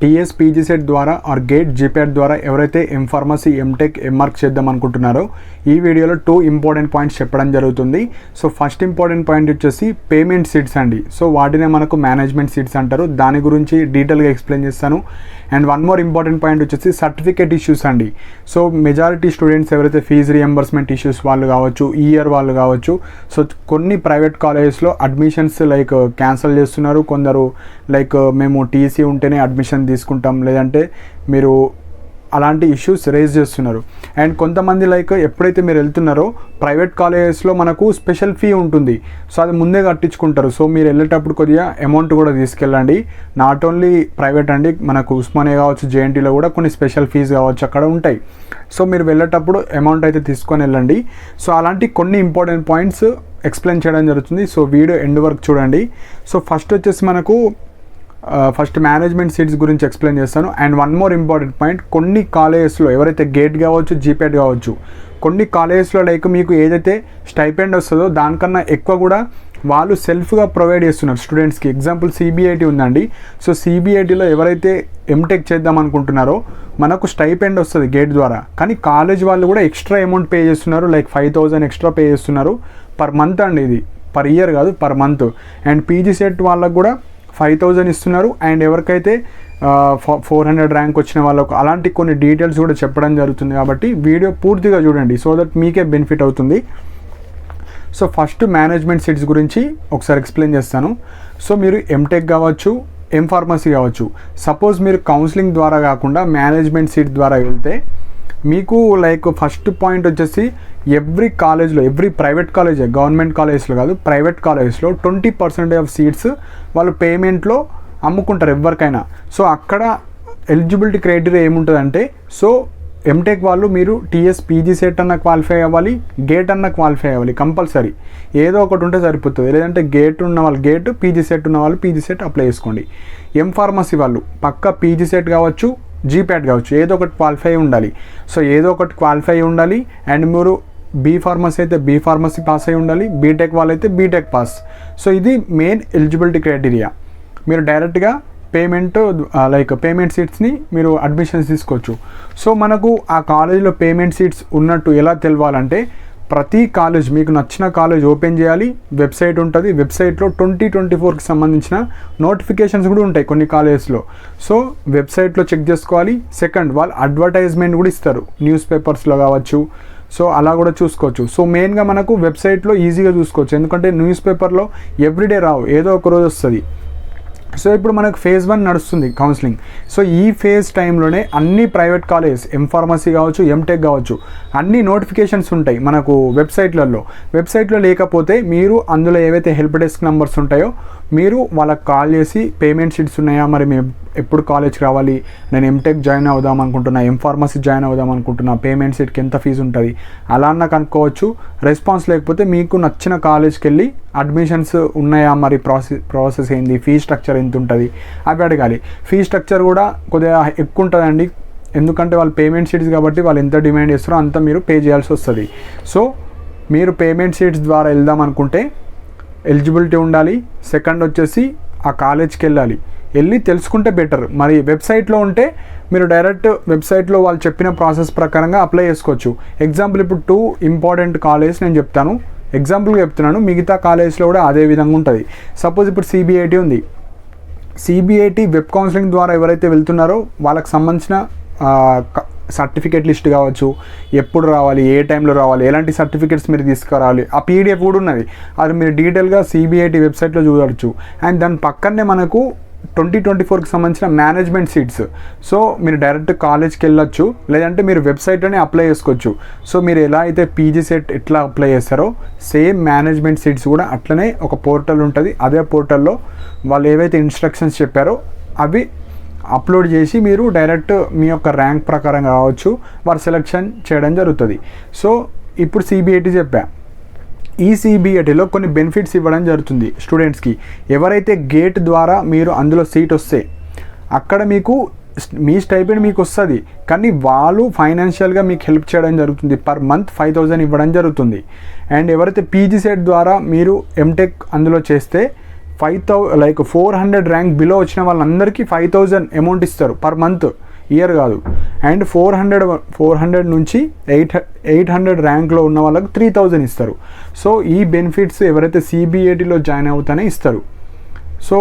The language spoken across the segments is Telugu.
టీఎస్ పీజీ సెట్ ద్వారా ఆర్ గేట్ జీపీఎట్ ద్వారా ఎవరైతే ఎంఫార్మసీ ఎంటెక్ ఎంఆర్క్ చేద్దాం అనుకుంటున్నారో ఈ వీడియోలో 2 ఇంపార్టెంట్ పాయింట్స్ చెప్పడం జరుగుతుంది. సో ఫస్ట్ ఇంపార్టెంట్ పాయింట్ వచ్చేసి పేమెంట్ సీట్స్ అండి. సో వాటినే మనకు మేనేజ్మెంట్ సీట్స్ అంటారు. దాని గురించి డీటెయిల్గా ఎక్స్ప్లెయిన్ చేస్తాను. And one more important point వచ్చేసి సర్టిఫికేట్ ఇష్యూస్ అండి. సో మెజారిటీ స్టూడెంట్స్ ఎవరైతే ఫీజు రియంబర్స్మెంట్ ఇష్యూస్ వాళ్ళు కావచ్చు, ఈ ఇయర్ వాళ్ళు కావచ్చు, సో కొన్ని ప్రైవేట్ కాలేజెస్లో అడ్మిషన్స్ లైక్ క్యాన్సిల్ చేస్తున్నారు. కొందరు లైక్ మేము టీసీ ఉంటేనే అడ్మిషన్ తీసుకుంటాం, లేదంటే మీరు అలాంటి ఇష్యూస్ రేజ్ చేస్తున్నారు. అండ్ కొంతమంది లైక్ ఎప్పుడైతే మీరు వెళ్తున్నారో ప్రైవేట్ కాలేజెస్లో మనకు స్పెషల్ ఫీ ఉంటుంది. సో అది ముందే కట్టించుకుంటారు. సో మీరు వెళ్ళేటప్పుడు కొద్దిగా అమౌంట్ కూడా తీసుకెళ్ళండి. నాట్ ఓన్లీ ప్రైవేట్ అండి, మనకు ఉస్మానియా కావచ్చు, జేఎన్టీలో కూడా కొన్ని స్పెషల్ ఫీజు కావచ్చు అక్కడ ఉంటాయి. సో మీరు వెళ్ళేటప్పుడు అమౌంట్ అయితే తీసుకొని వెళ్ళండి. సో అలాంటి కొన్ని ఇంపార్టెంట్ పాయింట్స్ ఎక్స్ప్లెయిన్ చేయడం జరుగుతుంది. సో వీడియో ఎండ్ వరకు చూడండి. సో ఫస్ట్ వచ్చేసి మనకు ఫస్ట్ మేనేజ్మెంట్ సీట్స్ గురించి ఎక్స్ప్లెయిన్ చేస్తాను. And one more important point, కొన్ని కాలేజెస్లో ఎవరైతే గేట్ కావచ్చు, జీపీఎట్ కావచ్చు, కొన్ని కాలేజెస్లో లైక్ మీకు ఏదైతే స్టైపెండ్ వస్తుందో దానికన్నా ఎక్కువ కూడా వాళ్ళు సెల్ఫ్గా ప్రొవైడ్ చేస్తున్నారు స్టూడెంట్స్కి. ఎగ్జాంపుల్ సిబిఐటి ఉందండి. సో సిబిఐటిలో ఎవరైతే ఎంటెక్ చేద్దాం అనుకుంటున్నారో మనకు స్టైపెండ్ వస్తుంది గేట్ ద్వారా, కానీ కాలేజ్ వాళ్ళు కూడా ఎక్స్ట్రా అమౌంట్ పే చేస్తున్నారు. లైక్ 5,000 ఎక్స్ట్రా పే చేస్తున్నారు పర్ మంత్ అండి. ఇది పర్ ఇయర్ కాదు, per month. And PG set వాళ్ళకు కూడా 5,000 ఇస్తున్నారు. అండ్ ఎవరికైతే 400 ర్యాంక్ వచ్చిన వాళ్ళకు అలాంటి కొన్ని డీటెయిల్స్ కూడా చెప్పడం జరుగుతుంది. కాబట్టి వీడియో పూర్తిగా చూడండి, సో దట్ మీకే బెనిఫిట్ అవుతుంది. సో ఫస్ట్ మేనేజ్మెంట్ సీట్స్ గురించి ఒకసారి ఎక్స్ప్లెయిన్ చేస్తాను. సో మీరు ఎంటెక్ కావచ్చు, ఎంఫార్మసీ కావచ్చు, సపోజ్ మీరు కౌన్సిలింగ్ ద్వారా కాకుండా మేనేజ్మెంట్ సీట్ ద్వారా వెళ్తే మీకు లైక్ ఫస్ట్ పాయింట్ వచ్చేసి ఎవ్రీ కాలేజ్లో, ఎవ్రీ ప్రైవేట్ కాలేజ్, గవర్నమెంట్ కాలేజ్లో కాదు, ప్రైవేట్ కాలేజ్లో 20% ఆఫ్ సీట్స్ వాళ్ళు పేమెంట్లో అమ్ముకుంటారు ఎవరికైనా. సో అక్కడ ఎలిజిబిలిటీ క్రైటీరియా ఏముంటుందంటే, సో ఎంటెక్ వాళ్ళు మీరు టీఎస్ పీజీ సెట్ అన్న క్వాలిఫై అవ్వాలి, గేట్ అన్న క్వాలిఫై అవ్వాలి కంపల్సరీ. ఏదో ఒకటి ఉంటే సరిపోతుంది. లేదంటే గేట్ ఉన్న వాళ్ళు గేట్, పీజీ సెట్ ఉన్న వాళ్ళు పీజీ సెట్ అప్లై చేసుకోండి. ఎంఫార్మసీ వాళ్ళు పక్క పీజీ సెట్ కావచ్చు, జీప్యాట్ కావచ్చు, ఏదో ఒకటి క్వాలిఫై ఉండాలి. సో ఏదో ఒకటి క్వాలిఫై ఉండాలి. అండ్ మీరు బీ ఫార్మసీ అయితే బీ ఫార్మసీ పాస్ అయి ఉండాలి, బీటెక్ వాళ్ళైతే బీటెక్ పాస్. సో ఇది మెయిన్ ఎలిజిబిలిటీ క్రైటీరియా. మీరు డైరెక్ట్గా పేమెంట్ సీట్స్ని మీరు అడ్మిషన్స్ తీసుకోవచ్చు. సో మనకు ఆ కాలేజీలో పేమెంట్ సీట్స్ ఉన్నట్టు ఎలా తెలవాలంటే, ప్రతి కాలేజ్ మీకు నచ్చిన కాలేజ్ ఓపెన్ చేయాలి, వెబ్సైట్ ఉంటుంది. వెబ్సైట్లో 2024కి సంబంధించిన నోటిఫికేషన్స్ కూడా ఉంటాయి కొన్ని కాలేజెస్లో. సో వెబ్సైట్లో చెక్ చేసుకోవాలి. సెకండ్, వాళ్ళు అడ్వర్టైజ్మెంట్ కూడా ఇస్తారు న్యూస్ పేపర్స్లో కావచ్చు. సో అలా కూడా చూసుకోవచ్చు. సో మెయిన్గా మనకు వెబ్సైట్లో ఈజీగా చూసుకోవచ్చు, ఎందుకంటే న్యూస్ పేపర్లో ఎవ్రీడే రావు, ఏదో ఒక రోజు వస్తుంది. సో ఇప్పుడు మనకు ఫేజ్ 1 నడుస్తుంది కౌన్సిలింగ్. సో ఈ ఫేజ్ టైంలోనే అన్ని ప్రైవేట్ కాలేజ్, ఎంఫార్మసీ కావచ్చు, ఎంటెక్ కావచ్చు, అన్ని నోటిఫికేషన్స్ ఉంటాయి మనకు వెబ్సైట్లో లేకపోతే మీరు అందులో ఏవైతే హెల్ప్ డెస్క్ నెంబర్స్ ఉంటాయో మీరు వాళ్ళకి కాల్ చేసి పేమెంట్ షీట్స్ ఉన్నాయా, మరి మేము ఎప్పుడు కాలేజ్కి రావాలి, నేను ఎంటెక్ జాయిన్ అవుదాం అనుకుంటున్నా, ఎంఫార్మసీ జాయిన్ అవుదాం అనుకుంటున్నా, పేమెంట్ సీట్కి ఎంత ఫీజు ఉంటుంది అలా అన్న కనుక్కోవచ్చు. రెస్పాన్స్ లేకపోతే మీకు నచ్చిన కాలేజ్కి వెళ్ళి అడ్మిషన్స్ ఉన్నాయా, మరి ప్రాసెస్ ఏంది, ఫీ స్ట్రక్చర్ ఎంత ఉంటుంది అవి అడగాలి. ఫీ స్ట్రక్చర్ కూడా కొద్దిగా ఎక్కువ ఉంటుందండి, ఎందుకంటే వాళ్ళు పేమెంట్ షీట్స్ కాబట్టి వాళ్ళు ఎంత డిమాండ్ చేస్తారో అంత మీరు పే చేయాల్సి వస్తుంది. సో మీరు పేమెంట్ షీట్స్ ద్వారా వెళ్దాం అనుకుంటే ఎలిజిబిలిటీ ఉండాలి. సెకండ్ వచ్చేసి ఆ కాలేజ్కి వెళ్ళి తెలుసుకుంటే బెటర్. మరి వెబ్సైట్లో ఉంటే మీరు డైరెక్ట్ వెబ్సైట్లో వాళ్ళు చెప్పిన ప్రాసెస్ ప్రకారంగా అప్లై చేసుకోవచ్చు. ఎగ్జాంపుల్ ఇప్పుడు 2 ఇంపార్టెంట్ కాలేజ్ నేను చెప్తాను, ఎగ్జాంపుల్గా చెప్తున్నాను. మిగతా కాలేజ్లో కూడా అదే విధంగా ఉంటుంది. సపోజ్ ఇప్పుడు సిబిఐటి ఉంది. సిబిఐటి వెబ్ కౌన్సిలింగ్ ద్వారా ఎవరైతే వెళ్తున్నారో వాళ్ళకి సంబంధించిన సర్టిఫికేట్ లిస్ట్ కావచ్చు, ఎప్పుడు రావాలి, ఏ టైంలో రావాలి, ఎలాంటి సర్టిఫికేట్స్ మీరు తీసుకురావాలి, ఆ పీడిఎఫ్ కూడా ఉన్నది. అది మీరు డీటెయిల్గా సిబిఐటి వెబ్సైట్లో చూడవచ్చు. అండ్ దాని పక్కనే మనకు 2024కి సంబంధించిన మేనేజ్మెంట్ సీట్స్. సో మీరు డైరెక్ట్ కాలేజ్కి వెళ్ళొచ్చు, లేదంటే మీరు వెబ్సైట్లోనే అప్లై చేసుకోవచ్చు. సో మీరు ఎలా అయితే పీజీ సెట్ ఎట్లా అప్లై చేస్తారో సేమ్ మేనేజ్మెంట్ సీట్స్ కూడా అట్లనే ఒక పోర్టల్ ఉంటుంది. అదే పోర్టల్లో వాళ్ళు ఏవైతే ఇన్స్ట్రక్షన్స్ చెప్పారో అవి అప్లోడ్ చేసి మీరు డైరెక్ట్ మీ యొక్క ర్యాంక్ ప్రకారం కావచ్చు వారు సెలెక్షన్ చేయడం జరుగుతుంది. సో ఇప్పుడు సిబిఐటి చెప్పా. ఈ సిబిఐటిలో కొన్ని బెనిఫిట్స్ ఇవ్వడం జరుగుతుంది స్టూడెంట్స్కి. ఎవరైతే గేట్ ద్వారా మీరు అందులో సీట్ వస్తే అక్కడ మీకు మీ స్టైపెండ్ మీకు వస్తుంది, కానీ వాళ్ళు ఫైనాన్షియల్గా మీకు హెల్ప్ చేయడం జరుగుతుంది. పర్ మంత్ 5,000 ఇవ్వడం జరుగుతుంది. అండ్ ఎవరైతే పీజీ సెట్ ద్వారా మీరు ఎంటెక్ అందులో చేస్తే 400 ర్యాంక్ బిలో వచ్చిన వాళ్ళందరికీ 5,000 అమౌంట్ ఇస్తారు పర్ మంత్, ఇయర్ కాదు. అండ్ 400 నుంచి 800 ర్యాంక్లో ఉన్న వాళ్ళకి 3,000 ఇస్తారు. సో ఈ బెనిఫిట్స్ ఎవరైతే CBATలో జాయిన్ అవుతానే ఇస్తారు. సో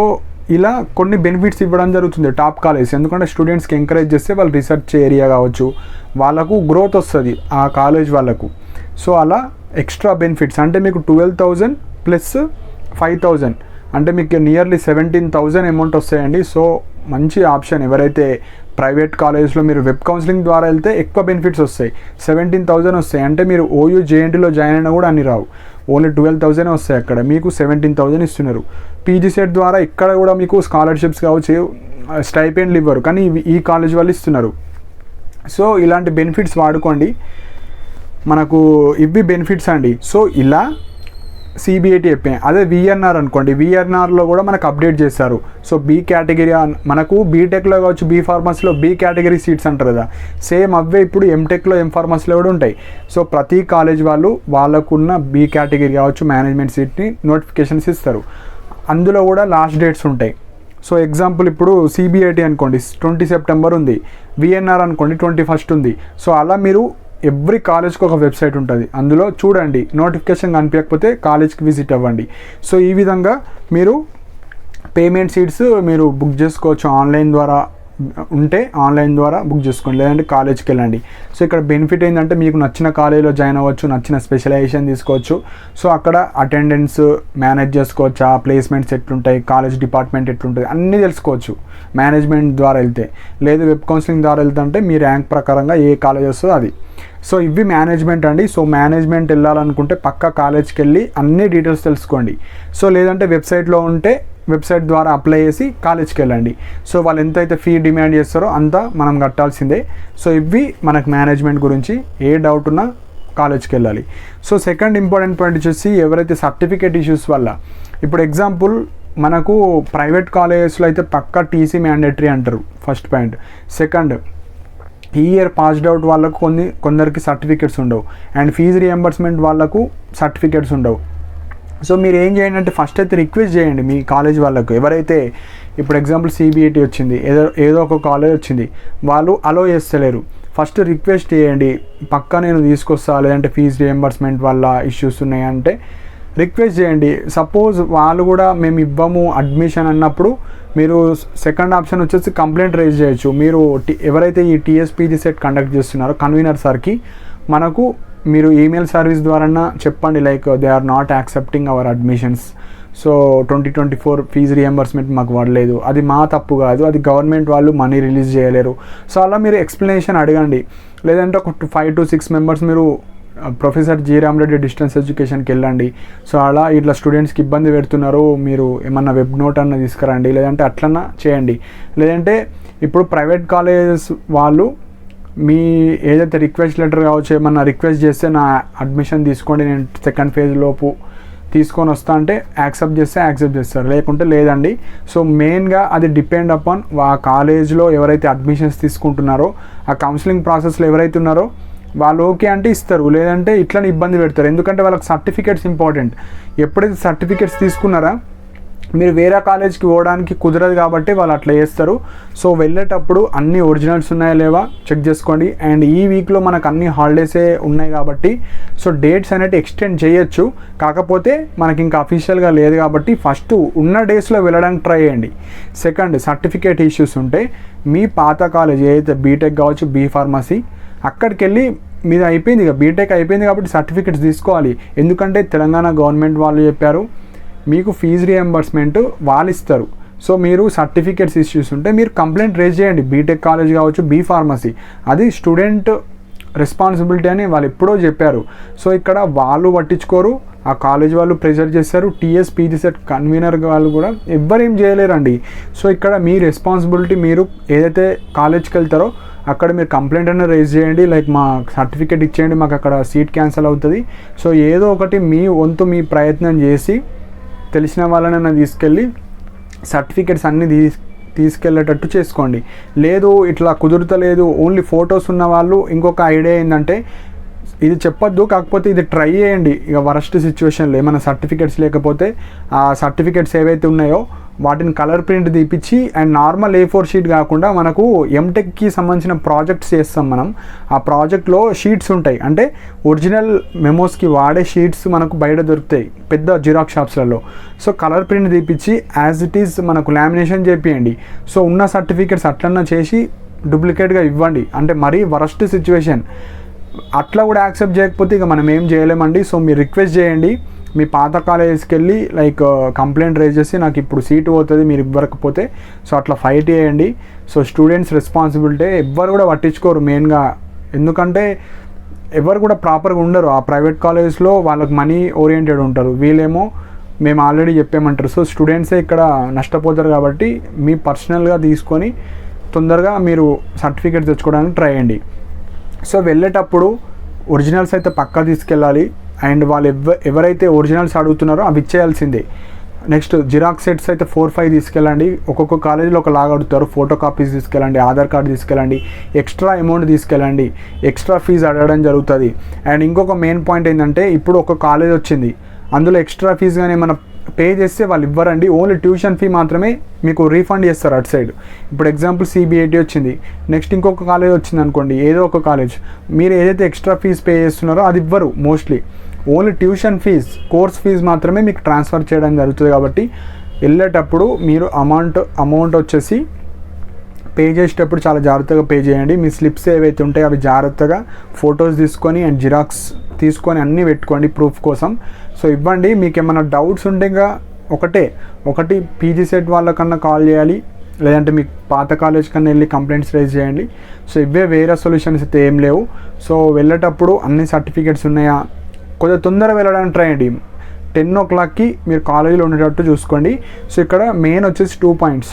ఇలా కొన్ని బెనిఫిట్స్ ఇవ్వడం జరుగుతుంది టాప్ కాలేజ్, ఎందుకంటే స్టూడెంట్స్కి ఎంకరేజ్ చేస్తే వాళ్ళు రీసెర్చ్ ఏరియా కావచ్చు, వాళ్ళకు గ్రోత్ వస్తుంది ఆ కాలేజ్ వాళ్ళకు. సో అలా ఎక్స్ట్రా బెనిఫిట్స్ అంటే మీకు 12,000 ప్లస్ 5,000 అంటే మీకు నియర్లీ 17,000 అమౌంట్ వస్తాయండి. సో మంచి ఆప్షన్. ఎవరైతే ప్రైవేట్ కాలేజ్లో మీరు వెబ్ కౌన్సిలింగ్ ద్వారా వెళ్తే ఎక్కువ బెనిఫిట్స్ వస్తాయి, 17,000 వస్తాయి. అంటే మీరు OU JNTలో జాయిన్ అయినా కూడా అన్ని రావు, ఓన్లీ 12,000 వస్తాయి. అక్కడ మీకు 17,000 ఇస్తున్నారు. PG సెట్ ద్వారా ఇక్కడ కూడా మీకు స్కాలర్షిప్స్ కావచ్చు, స్టైపెండ్లు ఇవ్వరు, కానీ ఈ కాలేజ్ వాళ్ళు ఇస్తున్నారు. సో ఇలాంటి బెనిఫిట్స్ వాడుకోండి, మనకు ఇవి బెనిఫిట్స్ అండి. సో ఇలా CBAT చెప్పాను. అదే VNR అనుకోండి, VNRలో కూడా మనకు అప్డేట్ చేస్తారు. సో B కేటగిరీ మనకు బీటెక్లో కావచ్చు, B ఫార్మసీలో B కేటగిరీ సీట్స్ అంటారు కదా, సేమ్ అవే ఇప్పుడు ఎంటెక్లో M ఫార్మసీలో కూడా ఉంటాయి. సో ప్రతి కాలేజ్ వాళ్ళు వాళ్ళకున్న B కేటగిరీ కావచ్చు మేనేజ్మెంట్ సీట్ని నోటిఫికేషన్స్ ఇస్తారు. అందులో కూడా లాస్ట్ డేట్స్ ఉంటాయి. సో ఎగ్జాంపుల్ ఇప్పుడు CBAT అనుకోండి 20 సెప్టెంబర్ ఉంది, VNR అనుకోండి 21 ఉంది. సో అలా మీరు ఎవ్రీ కాలేజ్కి ఒక వెబ్సైట్ ఉంటుంది, అందులో చూడండి, నోటిఫికేషన్ కనిపించకపోతే కాలేజ్కి విజిట్ అవ్వండి. సో ఈ విధంగా మీరు పేమెంట్ సీట్స్ మీరు బుక్ చేసుకోవచ్చు. ఆన్లైన్ ద్వారా ఉంటే ఆన్లైన్ ద్వారా బుక్ చేసుకోండి, లేదంటే కాలేజ్కి వెళ్ళండి. సో ఇక్కడ బెనిఫిట్ ఏంటంటే మీకు నచ్చిన కాలేజ్లో జాయిన్ అవ్వచ్చు, నచ్చిన స్పెషలైజేషన్ తీసుకోవచ్చు. సో అక్కడ అటెండెన్స్ మేనేజ్ చేసుకోవచ్చు, ఆ ప్లేస్మెంట్స్ ఎట్లుంటాయి, కాలేజ్ డిపార్ట్మెంట్ ఎట్లుంటుంది అన్నీ తెలుసుకోవచ్చు మేనేజ్మెంట్ ద్వారా వెళ్తే. లేదు వెబ్ కౌన్సిలింగ్ ద్వారా వెళ్తుంటే మీ ర్యాంక్ ప్రకారంగా ఏ కాలేజ్ వస్తుందో అది. సో ఇవి మేనేజ్మెంట్ అండి. సో మేనేజ్మెంట్ వెళ్ళాలనుకుంటే పక్కా కాలేజ్కి వెళ్ళి అన్ని డీటెయిల్స్ తెలుసుకోండి. సో లేదంటే వెబ్సైట్లో ఉంటే వెబ్సైట్ ద్వారా అప్లై చేసి కాలేజ్కి వెళ్ళండి. సో వాళ్ళు ఎంతైతే ఫీ డిమాండ్ చేస్తారో అంతా మనం కట్టాల్సిందే. సో ఇవి మనకు మేనేజ్మెంట్ గురించి ఏ డౌట్ ఉన్నా కాలేజ్కి వెళ్ళాలి. సో సెకండ్ ఇంపార్టెంట్ పాయింట్ వచ్చేసి ఎవరైతే సర్టిఫికేట్ ఇష్యూస్ వల్ల, ఇప్పుడు ఎగ్జాంపుల్ మనకు ప్రైవేట్ కాలేజెస్లో అయితే పక్కా TC మ్యాండేటరీ అంటారు, ఫస్ట్ పాయింట్. సెకండ్, ఈ ఇయర్ పాస్డ్ అవుట్ వాళ్ళకు కొందరికి సర్టిఫికేట్స్ ఉండవు, అండ్ ఫీజు రియంబర్స్మెంట్ వాళ్ళకు సర్టిఫికేట్స్ ఉండవు. సో మీరు ఏం చేయండి అంటే ఫస్ట్ అయితే రిక్వెస్ట్ చేయండి మీ కాలేజ్ వాళ్ళకు. ఎవరైతే ఇప్పుడు ఎగ్జాంపుల్ CBAT వచ్చింది, ఏదో ఒక కాలేజ్ వచ్చింది, వాళ్ళు అలో చేస్తలేరు, ఫస్ట్ రిక్వెస్ట్ చేయండి, పక్కా నేను తీసుకొస్తా, లేదంటే ఫీజు రియంబర్స్మెంట్ వల్ల ఇష్యూస్ ఉన్నాయంటే రిక్వెస్ట్ చేయండి. సపోజ్ వాళ్ళు కూడా మేము ఇవ్వము అడ్మిషన్ అన్నప్పుడు మీరు సెకండ్ ఆప్షన్ వచ్చేసి కంప్లైంట్ రైజ్ చేయొచ్చు. మీరు ఎవరైతే ఈ TSPG సెట్ కండక్ట్ చేస్తున్నారో కన్వీనర్ సార్కి మనకు మీరు ఈమెయిల్ సర్వీస్ ద్వారా చెప్పండి, like they are not accepting our admissions. So 2024 fee reimbursement మాకు పడలేదు, అది మా తప్పు కాదు, అది గవర్నమెంట్ వాళ్ళు మనీ రిలీజ్ చేయలేరు. సో అలా మీరు ఎక్స్ప్లెనేషన్ అడగండి. లేదంటే ఒక 5 to 6 మెంబర్స్ మీరు ప్రొఫెసర్ G. రామరెడ్డి డిస్టెన్స్ ఎడ్యుకేషన్కి వెళ్ళండి. సో అలా ఇట్లా స్టూడెంట్స్కి ఇబ్బంది పెడుతున్నారు, మీరు ఏమన్నా వెబ్ నోట్ అన్న తీసుకురండి, లేదంటే అట్లన్నా చేయండి. లేదంటే ఇప్పుడు ప్రైవేట్ కాలేజెస్ వాళ్ళు మీ ఏదైతే రిక్వెస్ట్ లెటర్ కావచ్చు ఏమన్నా రిక్వెస్ట్ చేస్తే నా అడ్మిషన్ తీసుకోండి, నేను సెకండ్ ఫేజ్ లోపు తీసుకొని వస్తా అంటే యాక్సెప్ట్ చేస్తే యాక్సెప్ట్ చేస్తారు, లేకుంటే లేదండి. సో మెయిన్గా అది డిపెండ్ అపాన్ ఆ కాలేజ్లో ఎవరైతే అడ్మిషన్స్ తీసుకుంటున్నారో, ఆ కౌన్సిలింగ్ ప్రాసెస్లో ఎవరైతే ఉన్నారో వాళ్ళు ఓకే అంటే ఇస్తారు, లేదంటే ఇట్లనే ఇబ్బంది పెడతారు. ఎందుకంటే వాళ్ళకి సర్టిఫికేట్స్ ఇంపార్టెంట్. ఎప్పుడైతే సర్టిఫికేట్స్ తీసుకున్నారా మీరు వేరే కాలేజ్కి పోవడానికి కుదరదు కాబట్టి వాళ్ళు అట్లా చేస్తారు. సో వెళ్ళేటప్పుడు అన్ని ఒరిజినల్స్ ఉన్నాయా లేవా చెక్ చేసుకోండి. అండ్ ఈ వీక్లో మనకు అన్ని హాలిడేసే ఉన్నాయి కాబట్టి సో డేట్స్ అనేవి ఎక్స్టెండ్ చేయొచ్చు, కాకపోతే మనకి ఇంకా అఫీషియల్గా లేదు కాబట్టి ఫస్ట్ ఉన్న డేస్లో వెళ్ళడానికి ట్రై చేయండి. సెకండ్, సర్టిఫికేట్ ఇష్యూస్ ఉంటే మీ పాత కాలేజ్ ఏదైతే బీటెక్ కావచ్చు, B ఫార్మసీ, అక్కడికి వెళ్ళి మీద అయిపోయింది ఇక బీటెక్ అయిపోయింది కాబట్టి సర్టిఫికేట్స్ తీసుకోవాలి. ఎందుకంటే తెలంగాణ గవర్నమెంట్ వాళ్ళు చెప్పారు మీకు ఫీజు రియంబర్స్మెంట్ వాళ్ళు ఇస్తారు. సో మీరు సర్టిఫికేట్స్ ఇష్యూస్ ఉంటే మీరు కంప్లైంట్ రేజ్ చేయండి, బీటెక్ కాలేజ్ కావచ్చు, B ఫార్మసీ, అది స్టూడెంట్ రెస్పాన్సిబిలిటీ అని వాళ్ళు ఎప్పుడో చెప్పారు. సో ఇక్కడ వాళ్ళు పట్టించుకోరు, ఆ కాలేజ్ వాళ్ళు ప్రెజర్ చేస్తారు, TSPG సెట్ కన్వీనర్ వాళ్ళు కూడా ఎవ్వరేం చేయలేరండి. సో ఇక్కడ మీ రెస్పాన్సిబిలిటీ, మీరు ఏదైతే కాలేజ్కి వెళ్తారో అక్కడ మీరు కంప్లైంట్ అనేది రేజ్ చేయండి, లైక్ మా సర్టిఫికేట్ ఇచ్చేయండి, మాకు అక్కడ సీట్ క్యాన్సిల్ అవుతుంది. సో ఏదో ఒకటి మీ వంతు మీ ప్రయత్నం చేసి తెలిసిన వాళ్ళనైనా తీసుకెళ్ళి సర్టిఫికేట్స్ అన్నీ తీసుకెళ్ళేటట్టు చేసుకోండి. లేదు ఇట్లా కుదురుతలేదు, ఓన్లీ ఫొటోస్ ఉన్న వాళ్ళు ఇంకొక ఐడియా ఏంటంటే ఇది చెప్పొద్దు, కాకపోతే ఇది ట్రై చేయండి. ఇక వరస్ట్ సిచ్యువేషన్లో ఏమైనా సర్టిఫికేట్స్ లేకపోతే ఆ సర్టిఫికేట్స్ ఏవైతే ఉన్నాయో వాటిని కలర్ ప్రింట్ తీపిచ్చి అండ్ నార్మల్ A4 షీట్ కాకుండా మనకు ఎంటెక్కి సంబంధించిన ప్రాజెక్ట్స్ చేస్తాం మనం. ఆ ప్రాజెక్ట్లో షీట్స్ ఉంటాయి, అంటే ఒరిజినల్ మెమోస్కి వాడే షీట్స్ మనకు బయట దొరుకుతాయి పెద్ద జిరాక్స్ షాప్స్లలో. సో కలర్ ప్రింట్ తీపిచ్చి యాజ్ ఇట్ ఈస్ మనకు లామినేషన్ చేపియండి. సో ఉన్న సర్టిఫికేట్స్ అట్లన్నా చేసి డూప్లికేట్గా ఇవ్వండి. అంటే మరీ వరస్ట్ సిచ్యువేషన్, అట్లా కూడా యాక్సెప్ట్ చేయకపోతే ఇక మనం ఏం చేయలేమండి. సో మీరు రిక్వెస్ట్ చేయండి, మీ పాత కాలేజెస్కి వెళ్ళి కంప్లైంట్ రేజ్ చేసి నాకు ఇప్పుడు సీటు పోతుంది మీరు ఇవ్వకపోతే, సో అట్లా ఫైట్ చేయండి. సో స్టూడెంట్స్ రెస్పాన్సిబిలిటీ ఎవ్వరు కూడా పట్టించుకోరు మెయిన్గా, ఎందుకంటే ఎవరు కూడా ప్రాపర్గా ఉండరు. ఆ ప్రైవేట్ కాలేజెస్లో వాళ్ళకి మనీ ఓరియంటెడ్ ఉంటారు, వీళ్ళేమో మేము ఆల్రెడీ చెప్పేమంటారు. సో స్టూడెంట్సే ఇక్కడ నష్టపోతారు. కాబట్టి మీ పర్సనల్గా తీసుకొని తొందరగా మీరు సర్టిఫికేట్ తెచ్చుకోవడానికి ట్రై చేయండి. సో వెళ్ళేటప్పుడు ఒరిజినల్స్ అయితే పక్కా తీసుకెళ్ళాలి. అండ్ వాళ్ళు ఎవరైతే ఒరిజినల్స్ అడుగుతున్నారో అవి ఇచ్చేయాల్సిందే. నెక్స్ట్ జిరాక్స్ సెట్స్ అయితే 4-5 తీసుకెళ్ళండి. ఒక్కొక్క కాలేజీలో ఒకలాగా అడుగుతారు. ఫోటో కాపీస్ తీసుకెళ్ళండి, ఆధార్ కార్డు తీసుకెళ్ళండి, ఎక్స్ట్రా అమౌంట్ తీసుకెళ్ళండి, ఎక్స్ట్రా ఫీజు అడగడం జరుగుతుంది. అండ్ ఇంకొక మెయిన్ పాయింట్ ఏంటంటే, ఇప్పుడు ఒక కాలేజ్ వచ్చింది, అందులో ఎక్స్ట్రా ఫీజు కానీ ఏమైనా పే చేస్తే వాళ్ళు ఇవ్వరండి. ఓన్లీ ట్యూషన్ ఫీ మాత్రమే మీకు రీఫండ్ చేస్తారు అటు సైడ్. ఇప్పుడు ఎగ్జాంపుల్ CBIT వచ్చింది, నెక్స్ట్ ఇంకొక కాలేజ్ వచ్చింది అనుకోండి, ఏదో ఒక కాలేజ్, మీరు ఏదైతే ఎక్స్ట్రా ఫీజ్ పే చేస్తున్నారో అది ఇవ్వరు mostly. Only tuition fee, course fee మాత్రమే మీకు ట్రాన్స్ఫర్ చేయడం జరుగుతుంది. కాబట్టి వెళ్ళేటప్పుడు మీరు అమౌంట్ వచ్చేసి పే చేసేటప్పుడు చాలా జాగ్రత్తగా పే చేయండి. మీ స్లిప్స్ ఏవైతే ఉంటాయో అవి జాగ్రత్తగా ఫొటోస్ తీసుకొని అండ్ జిరాక్స్ తీసుకొని అన్నీ పెట్టుకోండి ప్రూఫ్ కోసం. సో ఇవ్వండి. మీకు ఏమైనా డౌట్స్ ఉంటే ఇంకా ఒకటి PG సెట్ వాళ్ళకన్నా కాల్ చేయాలి, లేదంటే మీకు పాత కాలేజ్ కన్నా వెళ్ళి కంప్లైంట్స్ రైజ్ చేయండి. సో ఇవే వేరే సొల్యూషన్స్ అయితే ఏం లేవు. సో వెళ్ళేటప్పుడు అన్ని సర్టిఫికేట్స్ ఉన్నాయా, కొద్దిగా తొందరగా వెళ్ళడానికి ట్రై చేయండి. 10 o'clockకి మీరు కాలేజీలో ఉండేటట్టు చూసుకోండి. సో ఇక్కడ మెయిన్ వచ్చేసి 2 points.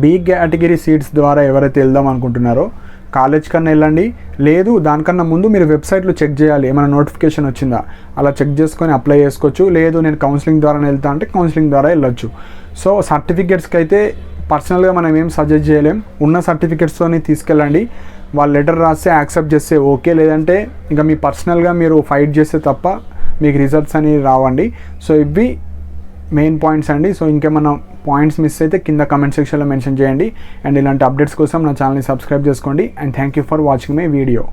B కేటగిరీ సీట్స్ ద్వారా ఎవరైతే వెళ్దాం అనుకుంటున్నారో కాలేజ్ కన్నా వెళ్ళండి, లేదు దానికన్నా ముందు మీరు వెబ్సైట్లో చెక్ చేయాలి ఏమైనా నోటిఫికేషన్ వచ్చిందా, అలా చెక్ చేసుకొని అప్లై చేసుకోవచ్చు. లేదు నేను కౌన్సిలింగ్ ద్వారా వెళ్తా అంటే కౌన్సిలింగ్ ద్వారా వెళ్ళొచ్చు. సో సర్టిఫికేట్స్కి అయితే పర్సనల్గా మనం ఏం సజెస్ట్ చేయలేం, ఉన్న సర్టిఫికేట్స్తోని తీసుకెళ్ళండి. వాళ్ళు లెటర్ రాస్తే యాక్సెప్ట్ చేస్తే ఓకే, లేదంటే ఇంకా మీ పర్సనల్గా మీరు ఫైట్ చేస్తే తప్ప మీకు రిజల్ట్స్ అనేవి రావండి. సో ఇవి మెయిన్ పాయింట్స్ అండి. సో ఇంకేమైనా పాయింట్స్ మిస్ అయితే కింద కమెంట్ సెక్షన్లో మెన్షన్ చేయండి. అండ్ ఇలాంటి అప్డేట్స్ కోసం నా ఛానల్ని సబ్స్క్రైబ్ చేసుకోండి. And thank you for watching my video.